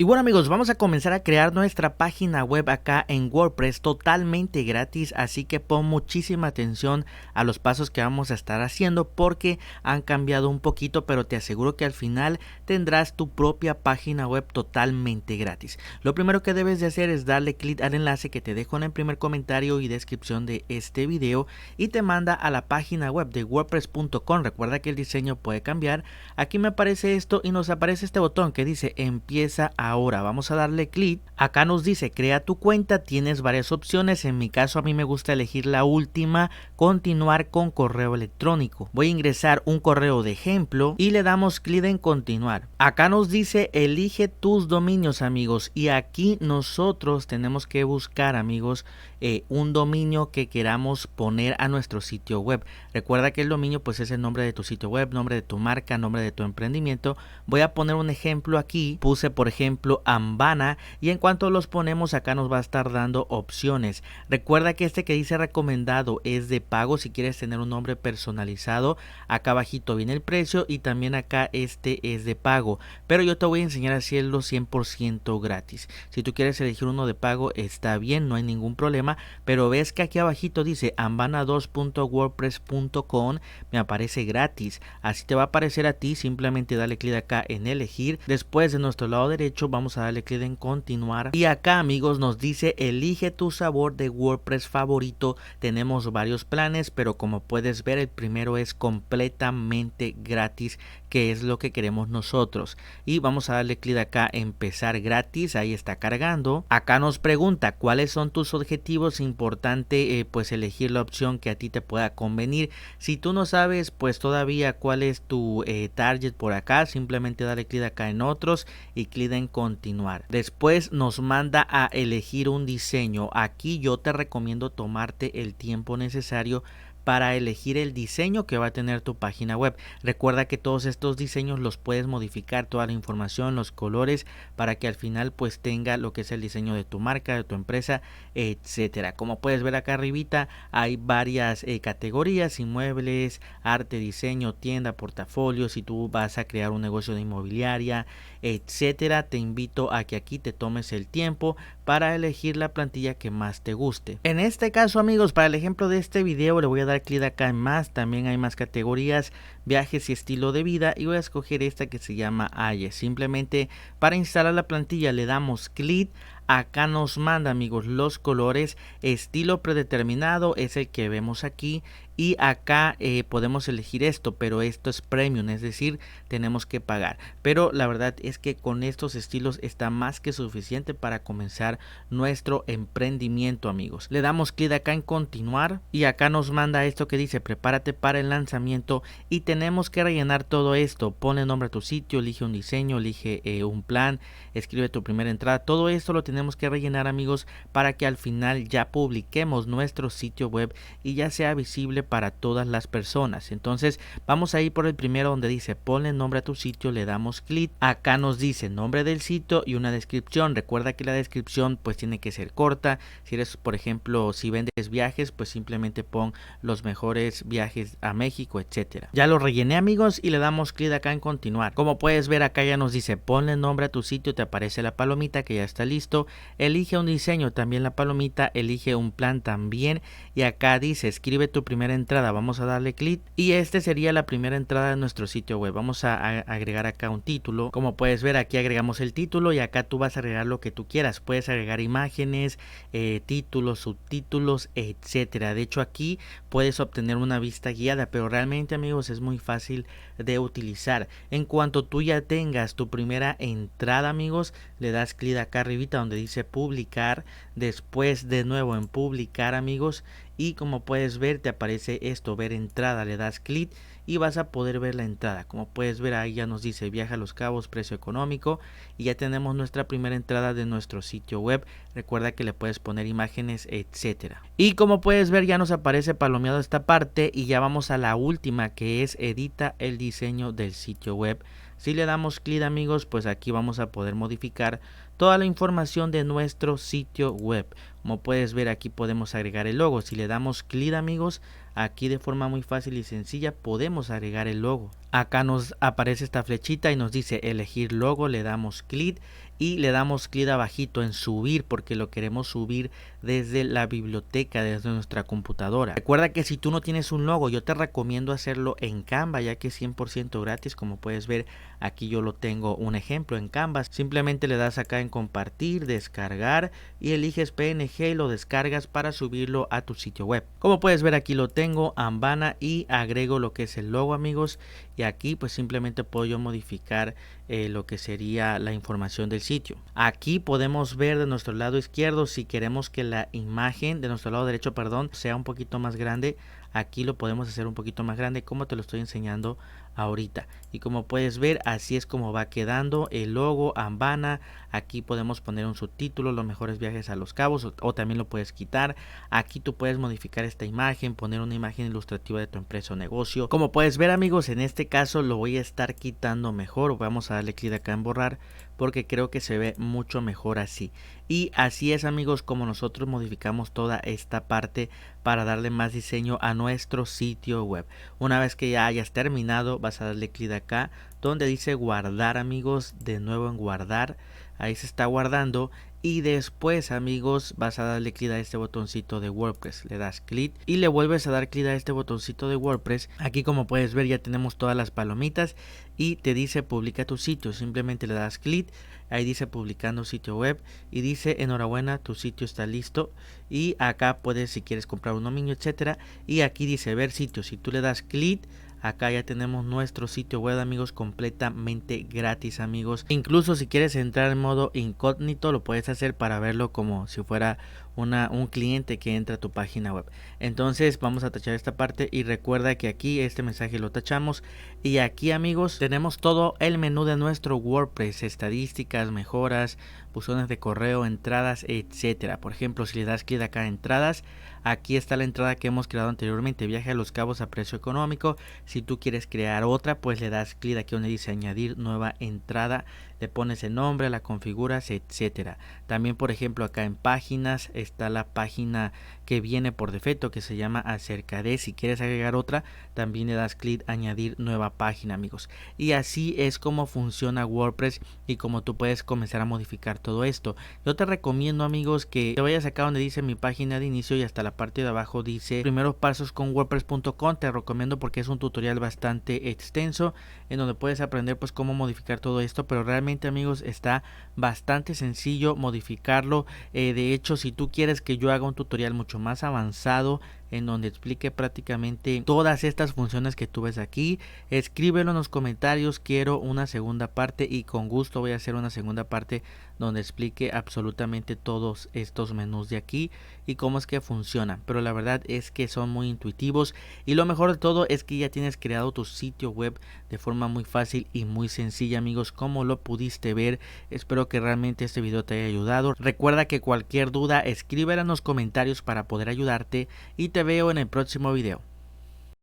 Y bueno amigos, vamos a comenzar a crear nuestra página web acá en WordPress totalmente gratis, así que pon muchísima atención a los pasos que vamos a estar haciendo porque han cambiado un poquito, pero te aseguro que al final tendrás tu propia página web totalmente gratis. Lo primero que debes de hacer es darle clic al enlace que te dejo en el primer comentario y descripción de este video y te manda a la página web de wordpress.com. Recuerda que el diseño puede cambiar. Aquí me aparece esto y nos aparece este botón que dice empieza ahora. Vamos a darle clic. Acá nos dice crea tu cuenta, tienes varias opciones. En mi caso a mí me gusta elegir la última, continuar con correo electrónico. Voy a ingresar un correo de ejemplo y le damos clic en continuar. Acá nos dice elige tus dominios amigos, y aquí nosotros tenemos que buscar amigos un dominio que queramos poner a nuestro sitio web. Recuerda que el dominio pues es el nombre de tu sitio web, nombre de tu marca, nombre de tu emprendimiento. Voy a poner un ejemplo aquí. Puse por ejemplo Ambana, y en cuanto los ponemos acá nos va a estar dando opciones. Recuerda que este que dice recomendado es de pago. Si quieres tener un nombre personalizado, acá abajito viene el precio y también acá este es de pago, pero yo te voy a enseñar a hacerlo 100% gratis. Si tú quieres elegir uno de pago está bien, no hay ningún problema, pero ves que aquí abajito dice ambana2.wordpress.com, me aparece gratis. Así te va a aparecer a ti, simplemente dale clic acá en elegir. Después de nuestro lado derecho vamos a darle clic en continuar, y acá amigos nos dice elige tu sabor de WordPress favorito. Tenemos varios planes, pero como puedes ver el primero es completamente gratis, que es lo que queremos nosotros. Y vamos a darle clic acá empezar gratis. Ahí está cargando. Acá nos pregunta cuáles son tus objetivos. Importante pues elegir la opción que a ti te pueda convenir. Si tú no sabes pues todavía cuál es tu target por acá, simplemente dale clic acá en otros y clic en continuar. Después nos manda a elegir un diseño. Aquí yo te recomiendo tomarte el tiempo necesario para elegir el diseño que va a tener tu página web. Recuerda que todos estos diseños los puedes modificar, toda la información, los colores, para que al final pues tenga lo que es el diseño de tu marca, de tu empresa, etcétera. Como puedes ver acá arribita hay varias categorías: inmuebles, arte, diseño, tienda, portafolio, si tú vas a crear un negocio de inmobiliaria, etcétera. Te invito a que aquí te tomes el tiempo para elegir la plantilla que más te guste. En este caso amigos, para el ejemplo de este video le voy a dar clic acá en más. También hay más categorías, viajes y estilo de vida, y voy a escoger esta que se llama AYE. Simplemente para instalar la plantilla le damos clic. Acá nos manda amigos los colores, estilo predeterminado es el que vemos aquí, y acá podemos elegir esto, pero esto es premium, es decir, tenemos que pagar. Pero la verdad es que con estos estilos está más que suficiente para comenzar nuestro emprendimiento amigos. Le damos clic acá en continuar, y acá nos manda esto que dice prepárate para el lanzamiento, y tenemos que rellenar todo esto. Ponle nombre a tu sitio, elige un diseño, elige un plan, escribe tu primera entrada. Todo esto lo tenemos que rellenar amigos para que al final ya publiquemos nuestro sitio web y ya sea visible para todas las personas. Entonces vamos a ir por el primero donde dice ponle nombre a tu sitio, le damos clic. Acá nos dice nombre del sitio y una descripción. Recuerda que la descripción pues tiene que ser corta. Si eres por ejemplo, si vendes viajes, pues simplemente pon los mejores viajes a México, etcétera. Ya lo rellené amigos y le damos clic acá en continuar. Como puedes ver acá ya nos dice ponle nombre a tu sitio, te aparece la palomita que ya está listo. Elige un diseño, también la palomita, elige un plan también, y acá dice escribe tu primera entrada. Vamos a darle clic y este sería la primera entrada de nuestro sitio web. Vamos a agregar acá un título. Como puedes ver aquí agregamos el título, y acá tú vas a agregar lo que tú quieras. Puedes agregar imágenes, títulos, subtítulos, etcétera. De hecho aquí puedes obtener una vista guiada, pero realmente amigos es muy fácil de utilizar. En cuanto tú ya tengas tu primera entrada amigos, le das clic acá arribita donde dice publicar, después de nuevo en publicar amigos, y como puedes ver te aparece esto, ver entrada. Le das clic y vas a poder ver la entrada. Como puedes ver ahí ya nos dice viaja a Los Cabos, precio económico, y ya tenemos nuestra primera entrada de nuestro sitio web. Recuerda que le puedes poner imágenes, etcétera. Y como puedes ver ya nos aparece palomeado esta parte, y ya vamos a la última que es edita el diseño del sitio web. Si le damos clic amigos, pues aquí vamos a poder modificar toda la información de nuestro sitio web. Como puedes ver aquí podemos agregar el logo. Si le damos clic amigos, aquí de forma muy fácil y sencilla podemos agregar el logo. Acá nos aparece esta flechita y nos dice elegir logo, le damos clic y le damos clic abajito en subir porque lo queremos subir desde la biblioteca, desde nuestra computadora. Recuerda que si tú no tienes un logo, yo te recomiendo hacerlo en Canva, ya que es 100% gratis. Como puedes ver, aquí yo lo tengo un ejemplo en Canva. Simplemente le das acá en compartir, descargar y eliges PNG y lo descargas para subirlo a tu sitio web. Como puedes ver, aquí lo tengo, Ambana, y agrego lo que es el logo, amigos. Y aquí pues simplemente puedo yo modificar lo que sería la información del sitio. Aquí podemos ver de nuestro lado izquierdo si queremos que la imagen de nuestro lado derecho, perdón, sea un poquito más grande. Aquí lo podemos hacer un poquito más grande como te lo estoy enseñando ahorita. Y como puedes ver, así es como va quedando el logo Ambana. Aquí podemos poner un subtítulo, los mejores viajes a Los Cabos, o también lo puedes quitar. Aquí tú puedes modificar esta imagen, poner una imagen ilustrativa de tu empresa o negocio. Como puedes ver, amigos, en este caso lo voy a estar quitando mejor. Vamos a darle clic acá en borrar porque creo que se ve mucho mejor así. Y así es, amigos, como nosotros modificamos toda esta parte para darle más diseño a nuestro sitio web. Una vez que ya hayas terminado, vas a darle clic acá donde dice guardar, amigos, de nuevo en guardar. Ahí se está guardando y después, amigos, vas a darle clic a este botoncito de WordPress. Le das clic y le vuelves a dar clic a este botoncito de WordPress. Aquí, como puedes ver, ya tenemos todas las palomitas y te dice publica tu sitio. Simplemente le das clic, ahí dice publicando sitio web y dice enhorabuena, tu sitio está listo. Y acá puedes, si quieres, comprar un dominio, etcétera. Y aquí dice ver sitio. Si tú le das clic, acá ya tenemos nuestro sitio web, amigos, completamente gratis, amigos. Incluso si quieres entrar en modo incógnito, lo puedes hacer para verlo como si fuera un cliente que entra a tu página web. Entonces vamos a tachar esta parte y recuerda que aquí este mensaje lo tachamos. Y aquí, amigos, tenemos todo el menú de nuestro WordPress: estadísticas, mejoras, buzones de correo, entradas, etcétera. Por ejemplo, si le das clic acá a entradas, aquí está la entrada que hemos creado anteriormente: viaje a Los Cabos a precio económico. Si tú quieres crear otra, pues le das clic aquí donde dice añadir nueva entrada, le pones el nombre, la configuras, etcétera. También, por ejemplo, acá en páginas está la página que viene por defecto, que se llama acerca de. Si quieres agregar otra, también le das clic añadir nueva página, amigos. Y así es como funciona WordPress y como tú puedes comenzar a modificar todo esto. Yo te recomiendo, amigos, que te vayas acá donde dice mi página de inicio y hasta la parte de abajo dice primeros pasos con WordPress.com. Te recomiendo porque es un tutorial bastante extenso en donde puedes aprender pues cómo modificar todo esto, pero realmente, amigos, está bastante sencillo modificarlo. De hecho, si tú quieres que yo haga un tutorial mucho más avanzado en donde explique prácticamente todas estas funciones que tú ves aquí, escríbelo en los comentarios, quiero una segunda parte, y con gusto voy a hacer una segunda parte donde explique absolutamente todos estos menús de aquí y cómo es que funcionan. Pero la verdad es que son muy intuitivos y lo mejor de todo es que ya tienes creado tu sitio web de forma muy fácil y muy sencilla, amigos, como lo pudiste ver. Espero que realmente este video te haya ayudado. Recuerda que cualquier duda escríbela en los comentarios para poder ayudarte y te veo en el próximo video.